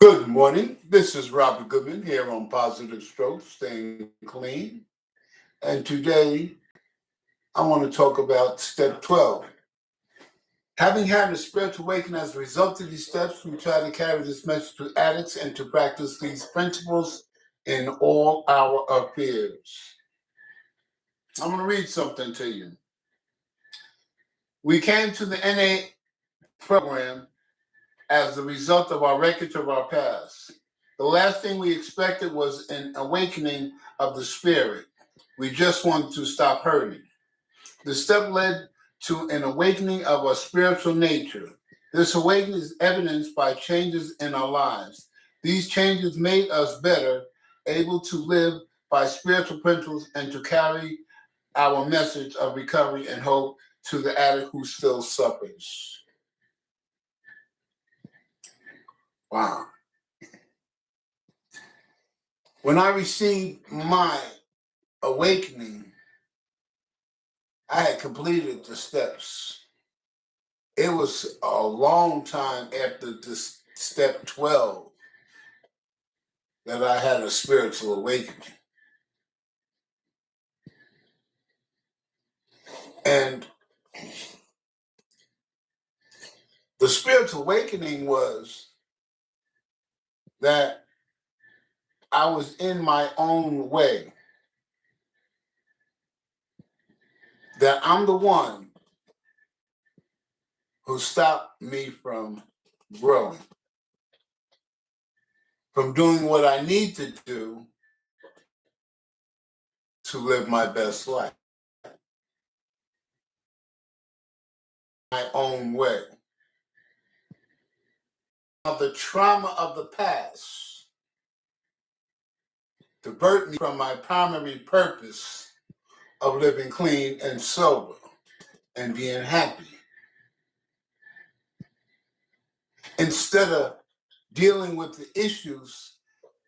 Good morning. This is Robert Goodman here on Positive Strokes, staying clean. And today I want to talk about step 12. Having had a spiritual awakening as a result of these steps, we try to carry this message to addicts and to practice these principles in all our affairs. I'm going to read something to you. We came to the NA program as the result of our wreckage of our past. The last thing we expected was an awakening of the spirit. We just wanted to stop hurting. The step led to an awakening of our spiritual nature. This awakening is evidenced by changes in our lives. These changes made us better, able to live by spiritual principles and to carry our message of recovery and hope to the addict who still suffers. Wow. When I received my awakening, I had completed the steps. It was a long time after this step 12 that I had a spiritual awakening. And the spiritual awakening was that I was in my own way, that I'm the one who stopped me from growing, from doing what I need to do to live my best life, my own way. Now, the trauma of the past divert me from my primary purpose of living clean and sober and being happy. Instead of dealing with the issues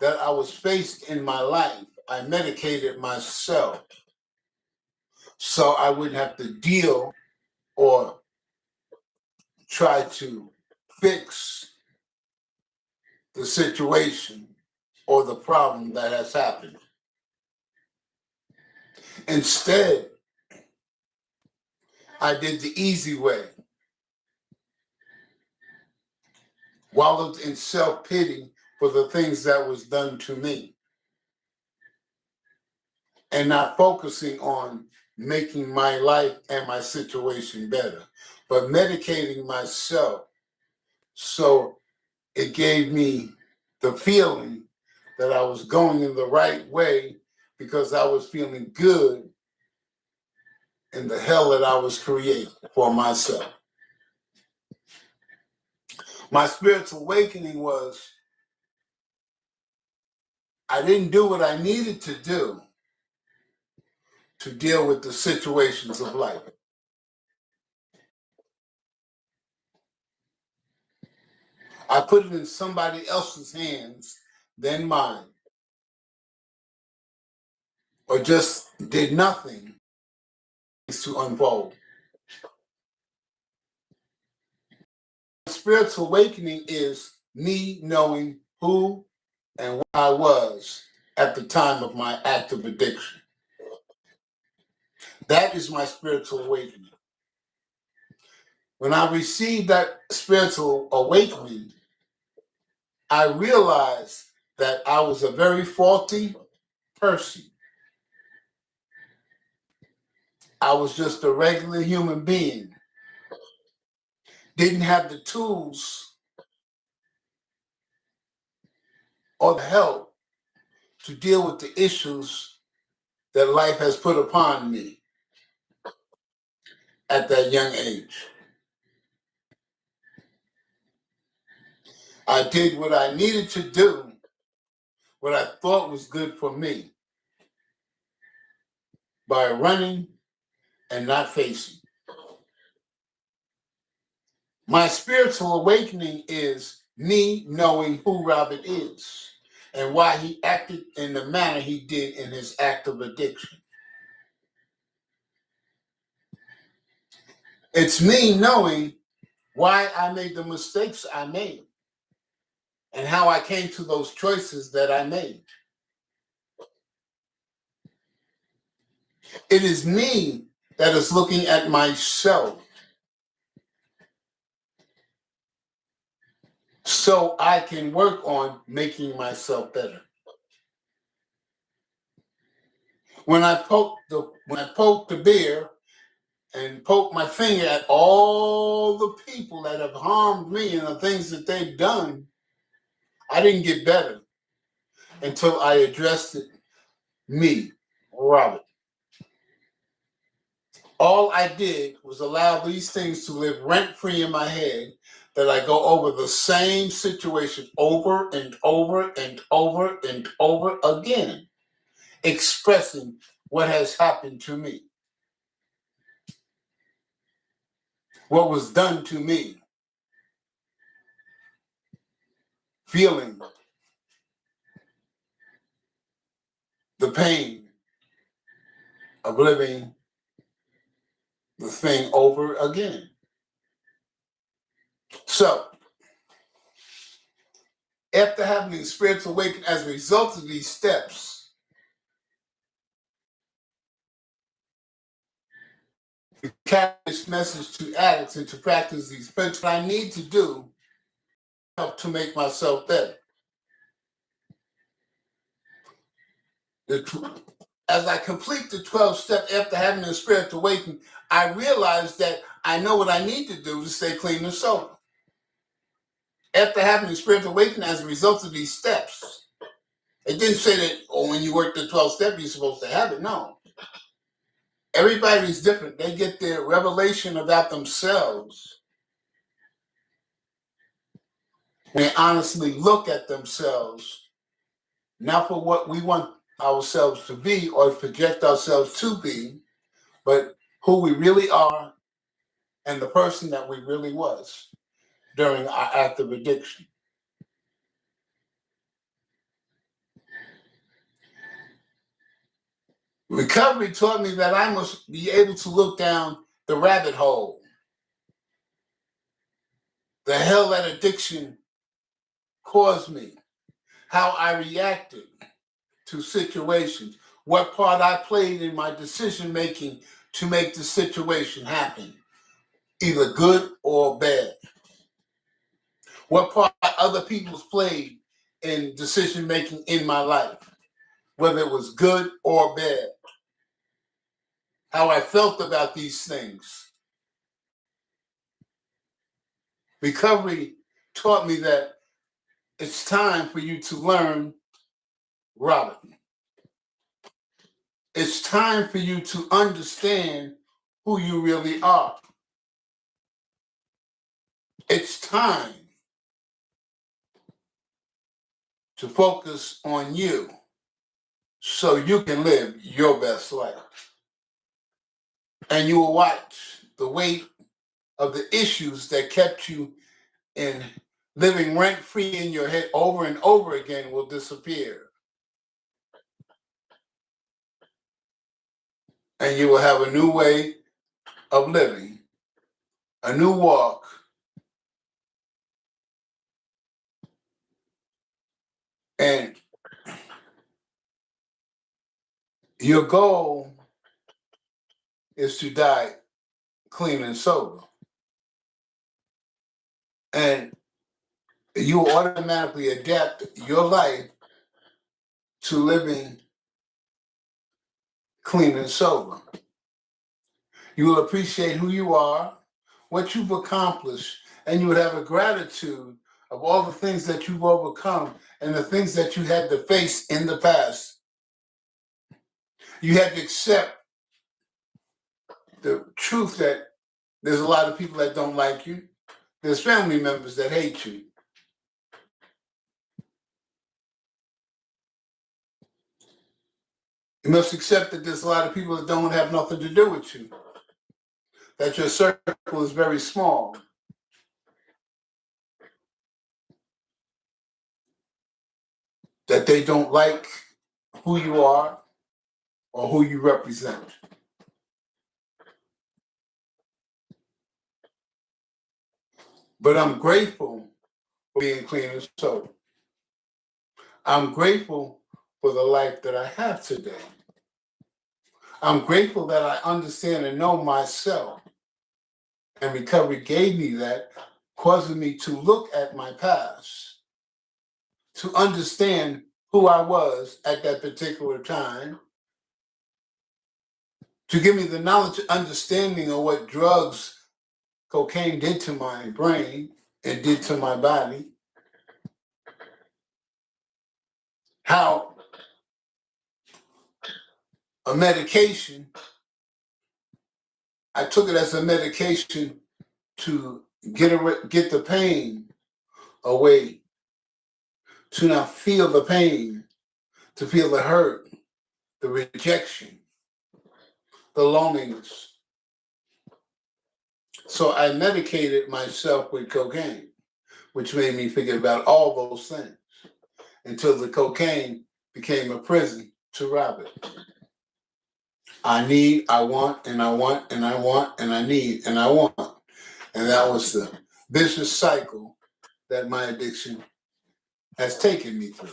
that I was faced in my life, I medicated myself so I wouldn't have to deal or try to fix the situation or the problem that has happened. Instead, I did the easy way, wallowed in self-pity for the things that was done to me, and not focusing on making my life and my situation better, but medicating myself so it gave me the feeling that I was going in the right way because I was feeling good in the hell that I was creating for myself. My spiritual awakening was I didn't do what I needed to do to deal with the situations of life. I put it in somebody else's hands than mine, or just did nothing to unfold. Spiritual awakening is me knowing who and what I was at the time of my active addiction. That is my spiritual awakening. When I received that spiritual awakening, I realized that I was a very faulty person. I was just a regular human being. Didn't have the tools or the help to deal with the issues that life has put upon me at that young age. I did what I needed to do, what I thought was good for me, by running and not facing. My spiritual awakening is me knowing who Robert is and why he acted in the manner he did in his act of addiction. It's me knowing why I made the mistakes I made. and how I came to those choices that I made. It is me that is looking at myself so I can work on making myself better. When I poke the bear and poke my finger at all the people that have harmed me and the things that they've done, I didn't get better until I addressed it, me, Robert. All I did was allow these things to live rent-free in my head, that I go over the same situation over and over and over and over again, expressing what has happened to me, what was done to me, feeling the pain of living the thing over again. So, after having the spiritual awakening as a result of these steps, we carry this message to addicts and to practice these principles. What I need to do help to make myself better. As I complete the 12 steps after having the spiritual awakening, I realize that I know what I need to do to stay clean and sober. After having the spiritual awakening as a result of these steps, it didn't say that, oh, when you work the 12 steps, you're supposed to have it. No. Everybody's different. They get their revelation about themselves. They honestly look at themselves, not for what we want ourselves to be or project ourselves to be, but who we really are and the person that we really was during our active addiction. Recovery taught me that I must be able to look down the rabbit hole, the hell that addiction caused me, how I reacted to situations, what part I played in my decision making to make the situation happen, either good or bad. What part other people's played in decision making in my life, whether it was good or bad. How I felt about these things. Recovery taught me that it's time for you to learn, Robert. It's time for you to understand who you really are. It's time to focus on you so you can live your best life. And you will watch the weight of the issues that kept you in living rent-free in your head over and over again will disappear. And you will have a new way of living, a new walk, and your goal is to die clean and sober. And you will automatically adapt your life to living clean and sober. You will appreciate who you are, what you've accomplished, and you would have a gratitude of all the things that you've overcome and the things that you had to face in the past. You had to accept the truth that there's a lot of people that don't like you. There's family members that hate you. You must accept that there's a lot of people that don't have nothing to do with you, that your circle is very small. That they don't like who you are or who you represent. But I'm grateful for being clean and sober. I'm grateful for the life that I have today. I'm grateful that I understand and know myself. And recovery gave me that, causing me to look at my past, to understand who I was at that particular time, to give me the knowledge and understanding of what drugs, cocaine did to my brain and did to my body, how a medication, I took it as a medication to get the pain away, to not feel the pain, to feel the hurt, the rejection, the loneliness. So I medicated myself with cocaine, which made me forget about all those things until the cocaine became a prison to Robert. I need, I want, and I want, and I want, and I need, and I want. And that was the vicious cycle that my addiction has taken me through.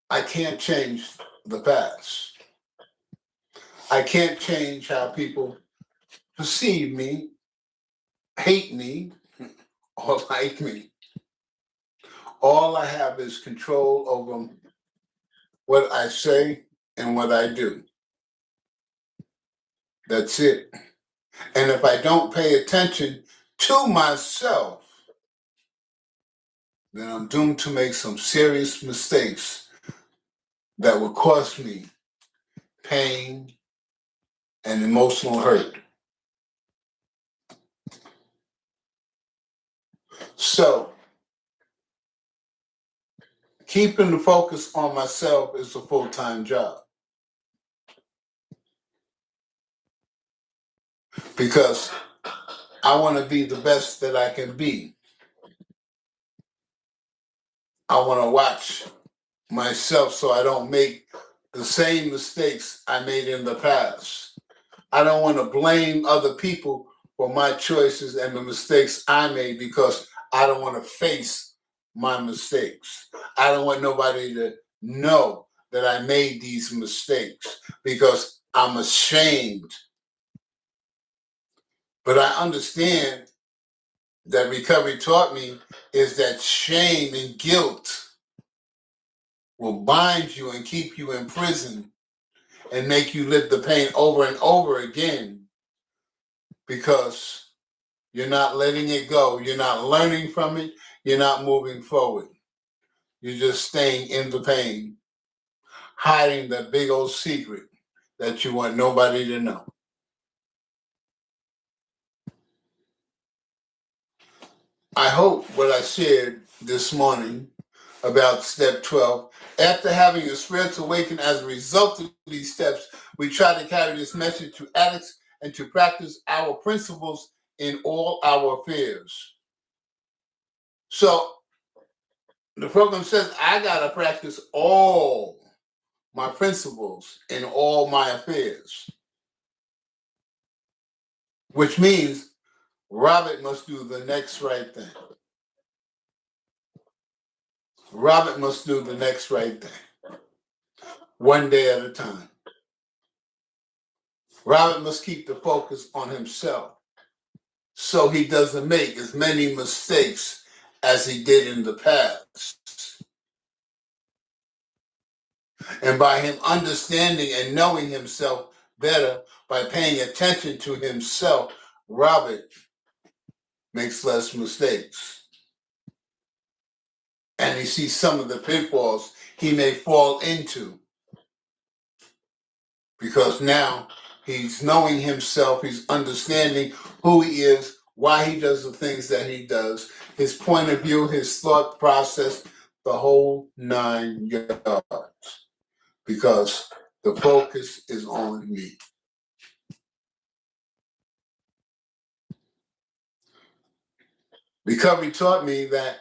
I can't change the past. I can't change how people perceive me, hate me, or like me. All I have is control over what I say and what I do. That's it. And if I don't pay attention to myself, then I'm doomed to make some serious mistakes that will cause me pain and emotional hurt. So, keeping the focus on myself is a full-time job because I want to be the best that I can be. I want to watch myself so I don't make the same mistakes I made in the past. I don't want to blame other people for my choices and the mistakes I made because I don't want to face my mistakes. I don't want nobody to know that I made these mistakes because I'm ashamed. But I understand that recovery taught me is that shame and guilt will bind you and keep you in prison and make you live the pain over and over again because you're not letting it go. You're not learning from it. You're not moving forward. You're just staying in the pain, hiding that big old secret that you want nobody to know. I hope what I shared this morning about step 12, after having a spiritual awakening as a result of these steps, we try to carry this message to addicts and to practice our principles in all our affairs. So the program says I got to practice all my principles in all my affairs, which means Robert must do the next right thing. Robert must do the next right thing, one day at a time. Robert must keep the focus on himself so he doesn't make as many mistakes as he did in the past. And by him understanding and knowing himself better, by paying attention to himself, Robert makes less mistakes. And he sees some of the pitfalls he may fall into because now he's knowing himself, he's understanding who he is, why he does the things that he does, his point of view, his thought process, the whole 9 yards, because the focus is on me. Recovery taught me that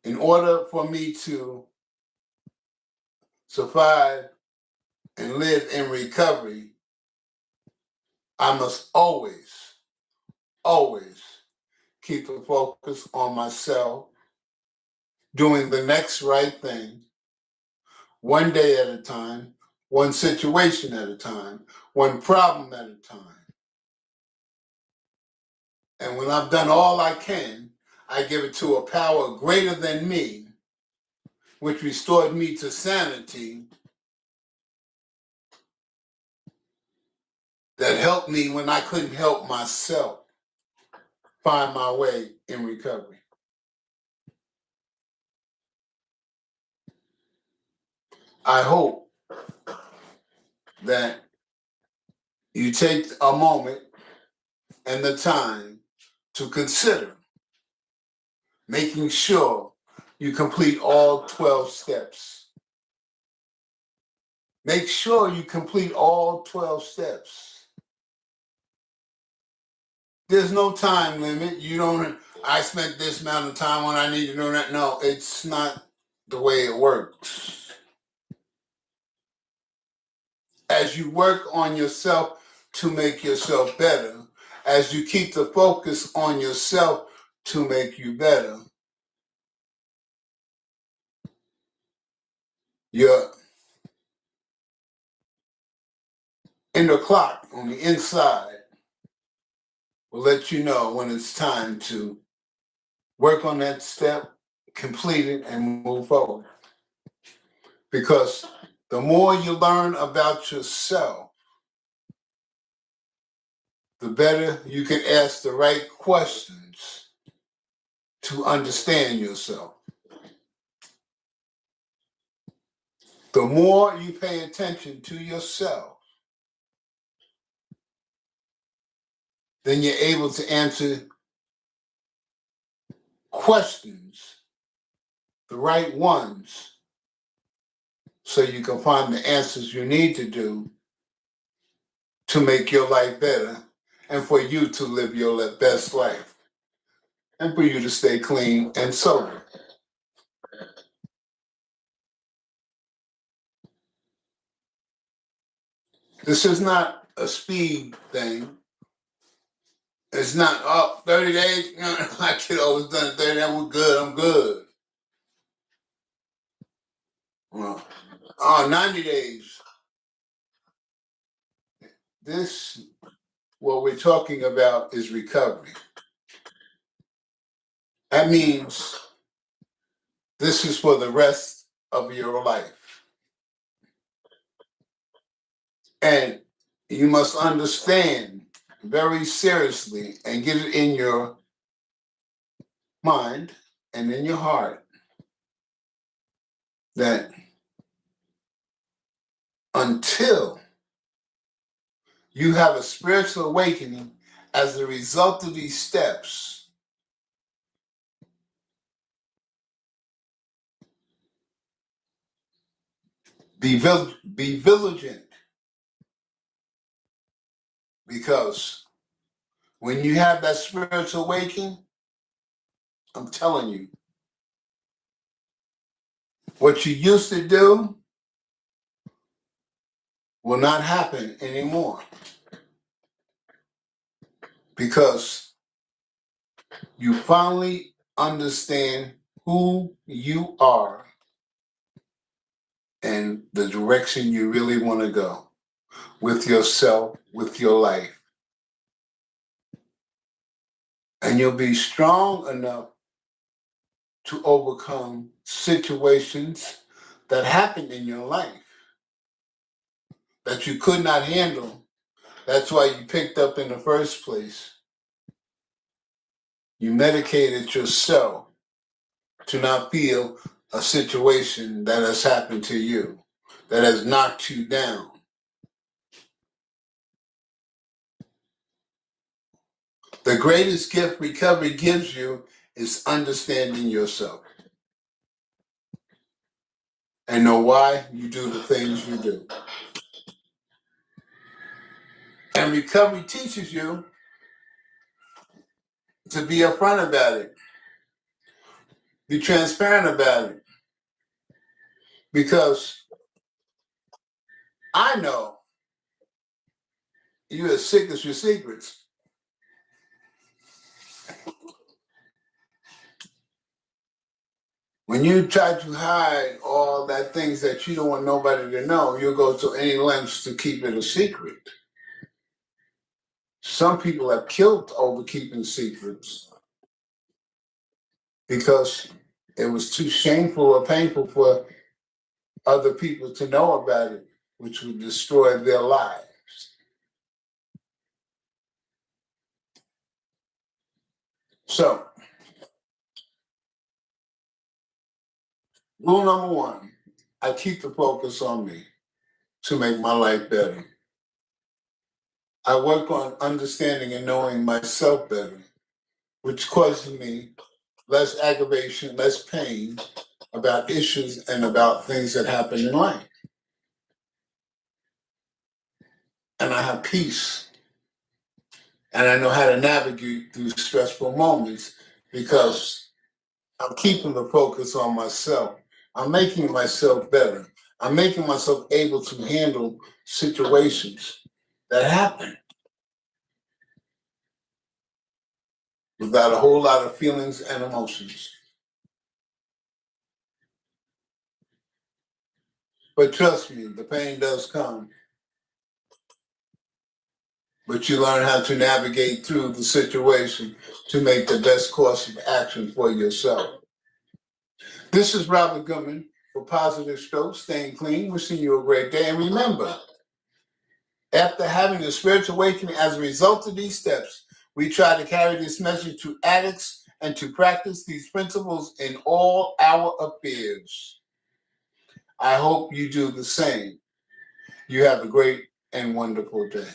in order for me to survive and live in recovery, I must always keep the focus on myself, doing the next right thing, one day at a time, one situation at a time, one problem at a time. And when I've done all I can, I give it to a power greater than me, which restored me to sanity, that helped me when I couldn't help myself find my way in recovery. I hope that you take a moment and the time to consider making sure you complete all 12 steps. Make sure you complete all 12 steps. There's no time limit. I spent this amount of time when I need to do that. No, it's not the way it works. As you work on yourself to make yourself better, as you keep the focus on yourself to make you better, your inner clock on the inside will let you know when it's time to work on that step, complete it, and move forward. Because the more you learn about yourself, the better you can ask the right questions to understand yourself. The more you pay attention to yourself, then you're able to answer questions, the right ones, so you can find the answers you need to do to make your life better and for you to live your best life and for you to stay clean and sober. This is not a speed thing. It's not, 30 days, I get all this done in 30 days, we're good, I'm good. Well, 90 days. What we're talking about is recovery. That means this is for the rest of your life. And you must understand very seriously and get it in your mind and in your heart that until you have a spiritual awakening as a result of these steps, be vigilant, because when you have that spiritual awakening, I'm telling you, what you used to do will not happen anymore, because you finally understand who you are and the direction you really want to go with yourself, with your life. And you'll be strong enough to overcome situations that happen in your life that you could not handle. That's why you picked up in the first place. You medicated yourself to not feel a situation that has happened to you, that has knocked you down. The greatest gift recovery gives you is understanding yourself and know why you do the things you do. And recovery teaches you to be upfront about it, be transparent about it, because I know you're as sick as your secrets. When you try to hide all that things that you don't want nobody to know, you'll go to any lengths to keep it a secret. Some people have killed over keeping secrets because it was too shameful or painful for other people to know about it, which would destroy their lives. So, rule number one, I keep the focus on me to make my life better. I work on understanding and knowing myself better, which causes me less aggravation, less pain about issues and about things that happen in life. And I have peace. And I know how to navigate through stressful moments because I'm keeping the focus on myself. I'm making myself better. I'm making myself able to handle situations that happen without a whole lot of feelings and emotions. But trust me, the pain does come. But you learn how to navigate through the situation to make the best course of action for yourself. This is Robert Goodman for Positive Strokes, Staying Clean. Wishing you a great day. And remember, after having a spiritual awakening as a result of these steps, we try to carry this message to addicts and to practice these principles in all our affairs. I hope you do the same. You have a great and wonderful day.